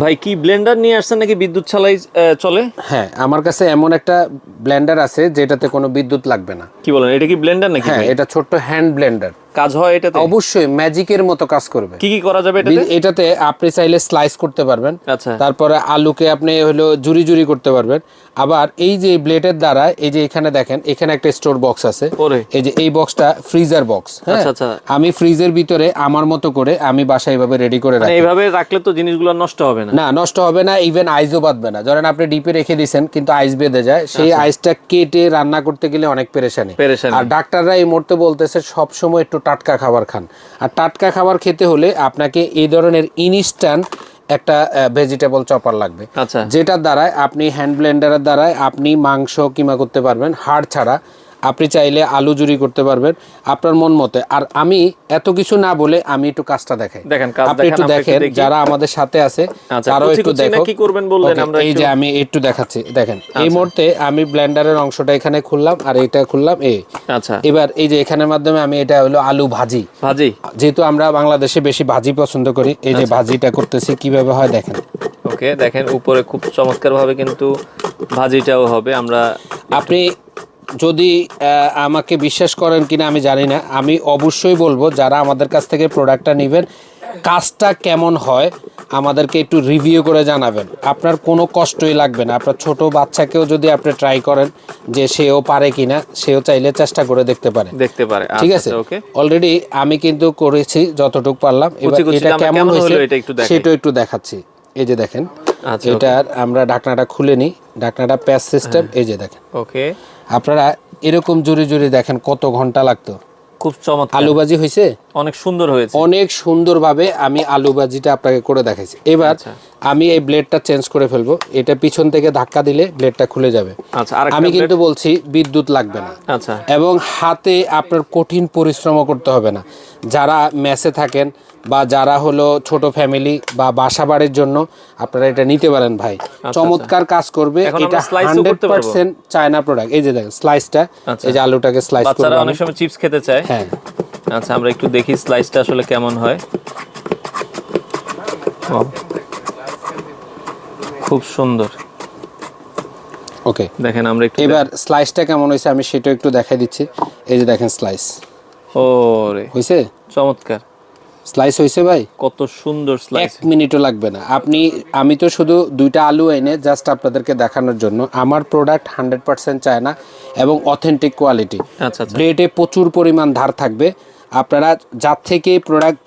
ভাই কি ব্লেন্ডার নিয়ে আসছেন নাকি বিদ্যুৎ চালাই চলে? হ্যাঁ, আমার কাছে এমন একটা ব্লেন্ডার আছে যেটাতে কোনো বিদ্যুৎ লাগবে না। কি বলেন, এটা কি ব্লেন্ডার নাকি হ্যাঁ, ভাই? এটা ছোট্ট হ্যান্ড ব্লেন্ডার। কাজ হয় এটাতে? অবশ্যই ম্যাজিকের মতো কাজ করবে। কি কি করা যাবে এটাতে? এটাতে আপনি চাইলে স্লাইস করতে পারবেন, আচ্ছা। তারপরে আলুকে আপনি হলো জুরি জুরি করতে পারবেন। আবার এই যে ব্লেডের দ্বারা এই যে এখানে দেখেন, এখানে একটা স্টোর বক্স আছে। ওরে। এই যে এই বক্সটা ফ্রিজার বক্স। হ্যাঁ, আচ্ছা আচ্ছা। আমি ফ্রিজের ভিতরে আমার মতো করে আমি বাসায় এইভাবে রেডি করে মানে রাখি। এইভাবে রাখলে তো জিনিসগুলো নষ্ট হবে না? না, নষ্ট হবে না, ইভেন আইসও বাঁধবে না। ধরেন আপনি ডিপে রেখে দিয়েছেন কিন্তু আইস বেঁধে যায়, সেই আইসটা কেটে রান্না করতে গেলে অনেক পেরেশানি। আর ডাক্তাররা এই মুহূর্তে বলতেছে সব সময় একটু টাটকা খাবার খান। আর টাটকা খাবার খেতে হলে আপনাকে এই ধরনের ইনস্ট্যান্ট একটা ভেজিটেবল চপার লাগবে, আচ্ছা। যেটার দ্বারায় আপনি হ্যান্ড ব্লেন্ডারের দ্বারায় আপনি মাংস কিমা করতে পারবেন হাড় ছাড়া। আপনি চাইলে আলু জুরি করতে পারবেন আপনার মন মতে। আর আমি এত কিছু না বলে আমি একটু কাজটা দেখাই, আপনি একটু দেখেন। যারা আমাদের সাথে আছে তারাও একটু দেখো। কি করবেন বললেন? আমরা এই যে আমি একটু দেখাচ্ছি, দেখেন। এই মুহূর্তে আমি ব্লেন্ডারের অংশটা এখানে খুললাম আর এটা খুললাম। আচ্ছা। এবার এই যে এখানের মাধ্যমে আমি এটা হলো আলু ভাজি, যেহেতু আমরা বাংলাদেশে বেশি ভাজি পছন্দ করি, এই যে ভাজিটা করতেছি কিভাবে হয় দেখেন। ওকে, দেখেন উপরে খুব চমৎকার ভাবে কিন্তু ভাজিটাও হবে। আপনি যদি আমাকে বিশ্বাস করেন কিনা আমি জানি না, আমি অবশ্যই বলবো যারা আমাদের কাছ থেকে প্রোডাক্টটা নেবেন কাজটা কেমন হয় আমাদেরকে একটু রিভিউ করে জানাবেন। আপনার কোনো কষ্টই লাগবে না। আপনার ছোট বাচ্চাকেও যদি আপনি ট্রাই করেন যে সেও পারে কিনা, সেও চাইলে চেষ্টা করে দেখতে পারে। ঠিক আছে, অলরেডি আমি কিন্তু করেছি যতটুকু পারলাম। এবার এটা কেমন হয়েছে সেটা একটু দেখাচ্ছি। এই যে দেখেন, এটার আমরা ঢাকনাটা খুলে নিই। ঢাকনাটা প্যাচ সিস্টেম। এই যে দেখেন, ওকে, আপনারা এরকম জুড়ে জুড়ে দেখেন কত ঘন্টা লাগতো। খুব চমৎকার আলু ভাজি হয়েছে, অনেক সুন্দর হয়েছে। অনেক সুন্দরভাবে আমি আলু ভাজিটা আপনাকে করে দেখাইছি। এবার আমি এই ব্লেডটা চেঞ্জ করে ফেলবো। এটা পিছন থেকে ধাক্কা দিলে ব্লেডটা খুলে যাবে। আমি কিন্তু বলছি বিদ্যুৎ লাগবে না, এবং হাতে আপনার কঠিন পরিশ্রম করতে হবে না। যারা মেসে থাকেন বা যারা হলো ছোট ফ্যামিলি বা বাসা বাড়ির জন্য আপনারা এটা নিতে পারেন ভাই। চমৎকার কাজ করবে। এটা 100% চায়না প্রোডাক্ট। এই যে দেখেন স্লাইসটা, এই যে আলুটাকে স্লাইস করে। বাচ্চারা অনেক সময় চিপস খেতে চায়। হ্যাঁ, আচ্ছা, আমরা একটু দেখি স্লাইসটা আসলে কেমন হয়। খুব সুন্দর। ওকে, দেখেন আমরা একটু এবার স্লাইসটা কেমন হয়েছে আমি সেটা একটু দেখাই দিচ্ছি। এই যে দেখেন স্লাইস। ওরে, হয়েছে চমৎকার স্লাইস হয়েছে ভাই, কত সুন্দর স্লাইস। 1 মিনিটও লাগবে না। আমি তো শুধু 2টা আলু এনে জাস্ট আপনাদেরকে দেখানোর জন্য। আমার প্রোডাক্ট 100% চায়না এবং অথেন্টিক কোয়ালিটি। ব্লেডে প্রচুর পরিমাণ ধার থাকবে। আপনারা যার থেকে প্রোডাক্ট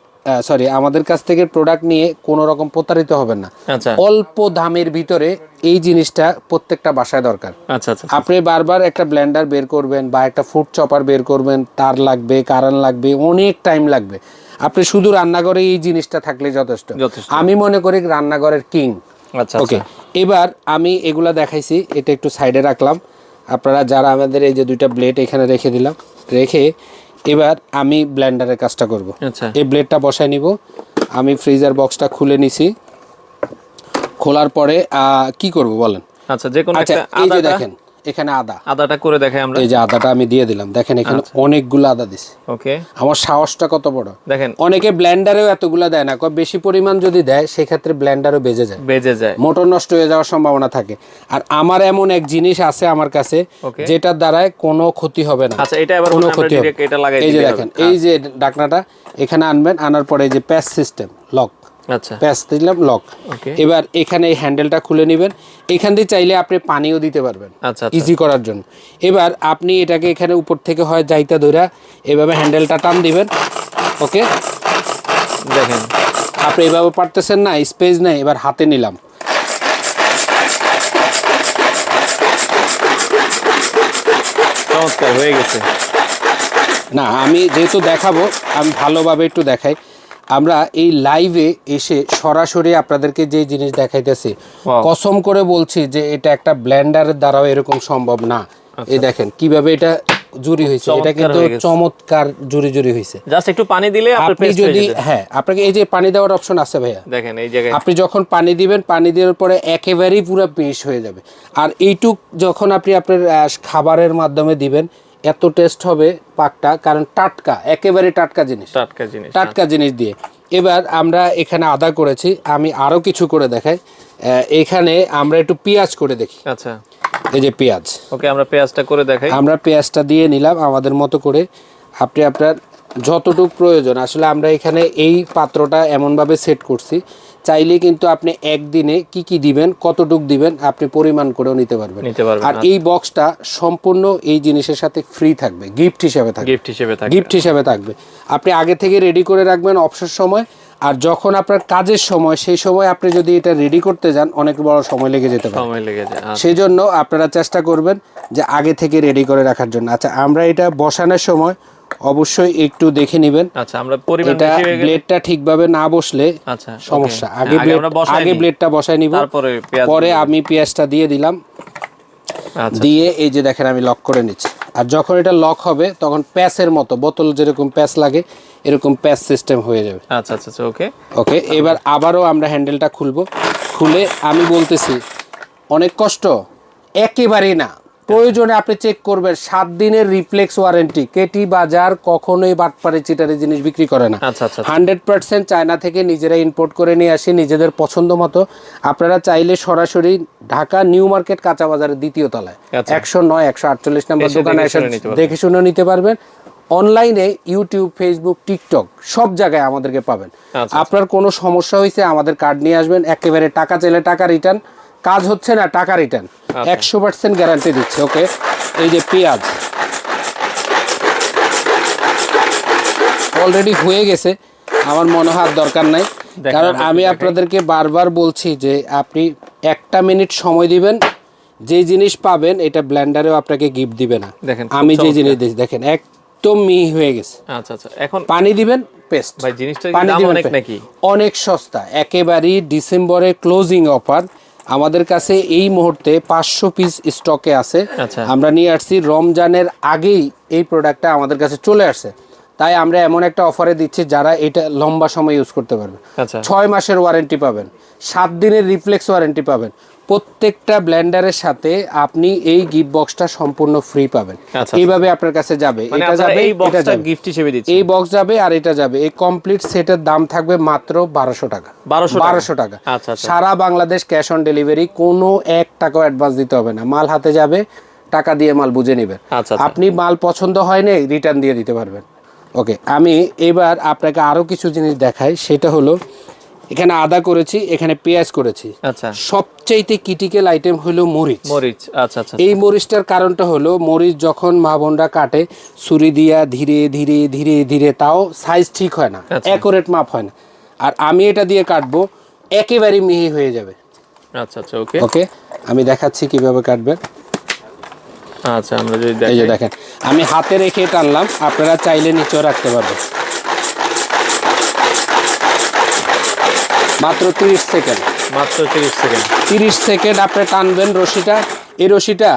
আমাদের কাছ থেকে প্রোডাক্ট নিয়ে কোনো রকম প্রতারিত হবেন না। অল্প দামের ভিতরে এই জিনিসটা প্রত্যেকটা বাসায় দরকার। আপনি বারবার একটা ব্লেন্ডার বের করবেন বা একটা ফুড চপার বের করবেন, তার লাগবে, কারেন্ট লাগবে, অনেক টাইম লাগবে। আপনি শুধু রান্নাঘরে এই জিনিসটা থাকলে যথেষ্ট। আমি মনে করি রান্নাঘরের কিং। ওকে, এবার আমি এগুলা দেখাইছি, এটা একটু সাইডে রাখলাম। আপনারা যারা আমাদের এই যে 2টা ব্লেড এখানে রেখে দিলাম, রেখে এবার আমি ব্লেন্ডারের কাজটা করব। এই ব্লেডটা বসাই নিব। আমি ফ্রিজার বক্সটা খুলে নিছি। খোলার পরে কি করব বলেন? এই যে দেখেন এখানে আদাটা করে দেখাই আমরা। এই যে আদাটা আমি দিয়ে দিলাম, দেখেন এখানে অনেকগুলো আদা দিছি। ওকে, আমার সাহসটা কত বড় দেখেন। অনেকে ব্লেন্ডারেও এতগুলো দেয় না, বেশি পরিমাণ যদি দেয় সেক্ষেত্রে ব্লেন্ডারও বেজে যায়, মোটর নষ্ট হয়ে যাওয়ার সম্ভাবনা থাকে। আর আমার এমন এক জিনিস আছে আমার কাছে যেটার দ্বারায় কোনো ক্ষতি হবে না। কোনো ক্ষতি হবে। এই যে দেখেন, এই যে ঢাকনাটা এখানে আনবেন, আনার পরে এই যে প্যাচ সিস্টেম লক, প্যাচ দিলাম লক। এবার এখানে এই হ্যান্ডেলটা খুলে নেবেন। এখান দিয়ে চাইলে আপনি পানিও দিতে পারবেন ইজি করার জন্য। এবার আপনি এটাকে এখানে উপর থেকে হয় যাইতা ধরে এভাবে হ্যান্ডেলটা টান দিবেন। ওকে, দেখেন আপনি এভাবে পারতেছেন না, স্পেস নেই। এবার হাতে নিলাম, চমৎকার হয়ে গেছে। না, আমি যেহেতু দেখাবো আমি ভালোভাবে একটু দেখাই। আমরা এই লাইভে এসে সরাসরি আপনাদেরকে যে জিনিস দেখাইতেছি, কসম করে বলছি যে এটা একটা ব্লেন্ডারের দ্বারাও এরকম সম্ভব না। এই দেখেন কিভাবে এটা জুরি হয়েছে। এটা কিন্তু চমৎকার জুরি জুরি হয়েছে। জাস্ট একটু পানি দিলে আপনি যদি আপনাকে এই যে পানি দেওয়ার অপশন আছে ভাইয়া, দেখেন এই জায়গায় আপনি যখন পানি দিবেন, পানি দেওয়ার পরে একেবারেই পুরো মিশ হয়ে যাবে। আর এইটুক যখন আপনি আপনার খাবারের মাধ্যমে দিবেন এত টেস্ট হবে পাকটা, কারণ টাটকা, একেবারে টাটকা জিনিস দিয়ে। এবার আমরা এখানে আদা করেছি, আমি আরো কিছু করে দেখাই। এখানে আমরা একটু পেঁয়াজ করে দেখি। আচ্ছা, এই যে পেঁয়াজ, ওকে আমরা পেঁয়াজটা করে দেখাই। আমরা পেঁয়াজটা দিয়ে নিলাম আমাদের মতো করে। আপনি আপনার যতটুকু প্রয়োজন, আসলে আমরা এখানে এই পাত্রটা এমনভাবে সেট করছি, চাইলে কিন্তু আপনি একদিনে কি কি দিবেন, কতটুক দিবেন, আপনি পরিমাণ করেও নিতে পারবেন। আর এই বক্সটা সম্পূর্ণ এই জিনিসের সাথে ফ্রি থাকবে, গিফট হিসেবে থাকবে। গিফট হিসেবে থাকবে। আপনি আগে থেকে রেডি করে রাখবেন অবসর সময়, আর যখন আপনার কাজের সময়, সেই সময় আপনি যদি এটা রেডি করতে যান অনেক বড় সময় লেগে যেতে পারে, সেই জন্য আপনারা চেষ্টা করবেন যে আগে থেকে রেডি করে রাখার জন্য। আচ্ছা, আমরা এটা বসানোর সময় অবশ্যই একটু দেখে নেবেন। আচ্ছা, আমরা পরিমাণ এটা ব্লেডটা ঠিকভাবে না বসলে আচ্ছা সমস্যা। আগে ব্লেডটা বসায় নিব, পরে আমি পেঁয়াজটা দিয়ে দিলাম। দিয়ে এই যে দেখেন আমি লক করে নিচ্ছি। আর যখন এটা লক হবে তখন প্যাচের মতো, বোতল যেরকম প্যাচ লাগে এরকম প্যাচ সিস্টেম হয়ে যাবে। আচ্ছা আচ্ছা, ওকে ওকে। এবার আবারও আমরা হ্যান্ডেলটা খুলবো। খুলে আমি বলতেছি অনেক কষ্ট একেবারেই না, প্রয়োজনে আপনি চেক করবেন। 7 দিনের রিপ্লেক্স ওয়ারেন্টি। কেটি বাজার কখনোই বাটপারে চিটারে জিনিস বিক্রি করে না। 100% চায়না থেকে নিজেরা ইম্পোর্ট করে নিয়ে আসি নিজেদের পছন্দ মতো। আপনারা চাইলে সরাসরি ঢাকা নিউ মার্কেট কাঁচা বাজারের 2য় তলায় 109 148 নম্বর দোকানে এসে দেখে শুনে নিতে পারবেন। অনলাইনে ইউটিউব, ফেসবুক, টিকটক সব জায়গায় আমাদেরকে পাবেন। আপনার কোনো সমস্যা হয়েছে আমাদের কার্ড নিয়ে আসবেন, একেবারে টাকা চাইলে টাকা রিটার্ন, কাজ হচ্ছে না টাকা রিটার্ন, 100% গ্যারান্টি দিচ্ছে। ওকে, এই যে পেঁয়াজ অলরেডি হয়ে গেছে, আমার মনে হয় দরকার নাই, কারণ আমি আপনাদেরকে বারবার বলছি যে আপনি 1টা মিনিট সময় দিবেন, যে জিনিস পাবেন এটা ব্লেন্ডারেও আপনাকে গিফট দিবে না। আমি যে জিনিস দিয়েছি দেখেন একদম মিহি হয়ে গেছে। আচ্ছা আচ্ছা, এখন পানি দিবেন পেস্ট। ভাই জিনিসটা পানি দাম দিবেন অনেক নাকি? অনেক সস্তা, একেবারেই ডিসেম্বরে ক্লোজিং অফার। আমাদের কাছে এই মুহূর্তে 500 পিস স্টকে আছে। আমরা নিয়ে আসছি রমজানের আগেই এই প্রোডাক্টটা আমাদের কাছে চলে আসছে, তাই আমরা এমন একটা অফারে দিচ্ছি যারা এটা লম্বা সময় ইউজ করতে পারবে। 6 মাসের ওয়ারেন্টি পাবেন, 7 দিনের রিফ্লেক্স ওয়ারেন্টি পাবেন। প্রত্যেকটা ব্লেন্ডারের সাথে আপনি এই গিফট বক্সটা সম্পূর্ণ ফ্রি পাবেন। এইভাবে আপনার কাছে যাবে, এটা যাবে, এটা যাবে গিফট হিসেবে দিচ্ছি। এই বক্স যাবে আর এটা যাবে। এই কমপ্লিট সেটের দাম থাকবে মাত্র 1200 টাকা। 1200 টাকা। সারা বাংলাদেশ ক্যাশ অন ডেলিভারি, কোনো 1 টাকাও অ্যাডভান্স দিতে হবে না। মাল হাতে যাবে, টাকা দিয়ে মাল বুঝে নেবেন। আপনি মাল পছন্দ হয়নি রিটার্ন দিয়ে দিতে পারবেন। ওকে, আমি এবার আপনাকে আরো কিছু জিনিস দেখাই। সেটা হলো এখানে আদা করেছি, এখানে পেঁয়াজ করেছি। সবচাইতে ক্রিটিক্যাল আইটেম হলো মরিচ। এই মরিচটার কারণটা হলো মরিচ যখন মা বোনরা কাটে ছুরি দিয়া ধীরে ধীরে ধীরে ধীরে, তাও সাইজ ঠিক হয় না, অ্যাকুরেট মাপ হয় না। আর আমি এটা দিয়ে কাটবো, একেবারে মিহি হয়ে যাবে। ওকে, আমি দেখাচ্ছি কিভাবে কাটবেন। আচ্ছা, আমরা যদি এই যে দেখেন আমি হাতে রেখে টানলাম, আপনারা চাইলে নিচেও রাখতে পারবেন। মাত্র 30 সেকেন্ড। 30 সেকেন্ড আপনি টানবেন রশিটা। এই রশিটা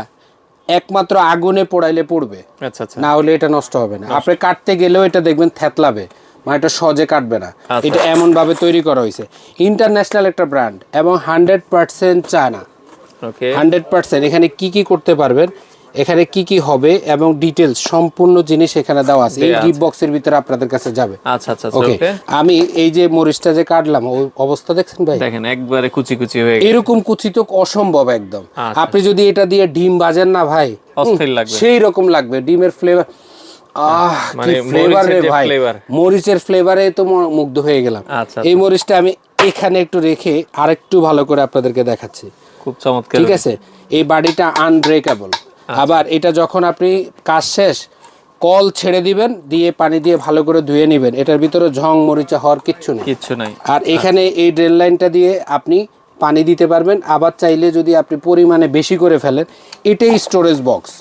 একমাত্র আগুনে পোড়াইলে পড়বে, না হলে এটা নষ্ট হবে না। আপনি কাটতে গেলেও এটা দেখবেন থেতলাবে, মানে এটা সহজে কাটবে না। এটা এমন ভাবে তৈরি করা হয়েছে, ইন্টারন্যাশনাল একটা ব্র্যান্ড এবং 100% চায়না। 100%। এখানে কি কি করতে পারবেন, এখানে কি কি হবে এবং ডিটেইলস সম্পূর্ণ জিনিস এখানে দেওয়া আছে। এই গিফট বক্সের ভিতরে আপনাদের কাছে যাবে। ওকে, আমি এই যে মরিচটা যে কাটলাম, ওই অবস্থা দেখছেন ভাই, দেখেন একবারে কুচি কুচি হয়ে গেছে। এরকম কুচি তো অসম্ভব একদম। আপনি যদি এটা দিয়ে ডিম ভাজেন না ভাই, অস্থির লাগবে, সেই রকম লাগবে। ডিমের ফ্লেভার, কি ফ্লেভার রে ভাই, মরিচের ফ্লেভারে তো মুগ্ধ হয়ে গেলাম। এই মরিচটা আমি এখানে একটু রেখে আরেকটু ভালো করে আপনাদেরকে দেখাচ্ছি। খুব চমৎকার। ঠিক আছে, এই বাড়িটা আনব্রেকেবল। আবার এটা যখন আপনি কাজ শেষ কল ছেড়ে দিবেন, দিয়ে পানি দিয়ে ভালো করে ধুয়ে নেবেন, এটার ভিতরে ঝং মরিচা হওয়ার কিচ্ছু নাই। আর এখানে এই ড্রেন লাইনটা দিয়ে আপনি পানি দিতে পারবেন। আবার চাইলে যদি আপনি পরিমাণে বেশি করে ফেলেন, এটাই স্টোরেজ বক্স।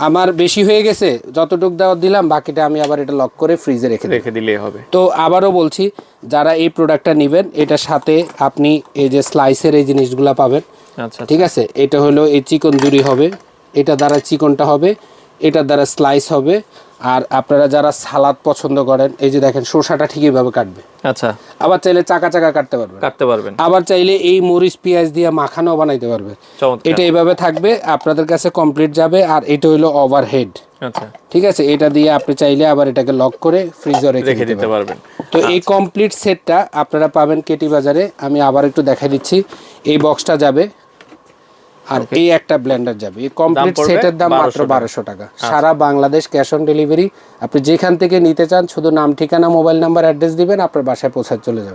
আমার বেশি হয়ে গেছে, যতটুকু দেওয়া দিলাম, বাকিটা আমি আবার এটা লক করে ফ্রিজে রেখে দিলেই হবে। তো আবারও বলছি, যারা এই প্রোডাক্টটা নেবেন, এটার সাথে আপনি এই যে স্লাইসের এই জিনিসগুলো পাবেন। ঠিক আছে, এটা হলো এই চিকন জুড়ি হবে, এটা দ্বারা চিকনটা হবে, এটা দ্বারা স্লাইস হবে। আর আপনারা যারা সালাদ পছন্দ করেন, এই যে দেখেন শসাটা ঠিক এইভাবে কাটবে। আবার চাইলে চাকা চাকা কাটতে পারবেন। আবার চাইলে এই মরিচ পেঁয়াজ দিয়ে মাখানো বানাইতে পারবে। এটা এইভাবে থাকবে, আপনাদের কাছে কমপ্লিট যাবে। আর এটা হলো ওভারহেড, আচ্ছা, ঠিক আছে, এটা দিয়ে আপনি চাইলে আবার এটাকে লক করে ফ্রিজে রেখে দিতে পারবেন। তো এই কমপ্লিট সেটটা আপনারা পাবেন কেটি বাজারে। আমি আবার একটু দেখাই দিচ্ছি। এই বক্সটা যাবে, আর এই একটা ব্লেন্ডার যাবে। এই কমপ্লিট সেটের দাম মাত্র 1200 টাকা। সারা বাংলাদেশ ক্যাশ অন ডেলিভারি। আপনি যেখান থেকে নিতে চান শুধু নাম, ঠিকানা, মোবাইল নাম্বার, অ্যাড্রেস দিবেন, আপনার বাসায় পৌঁছে চলে যাবে।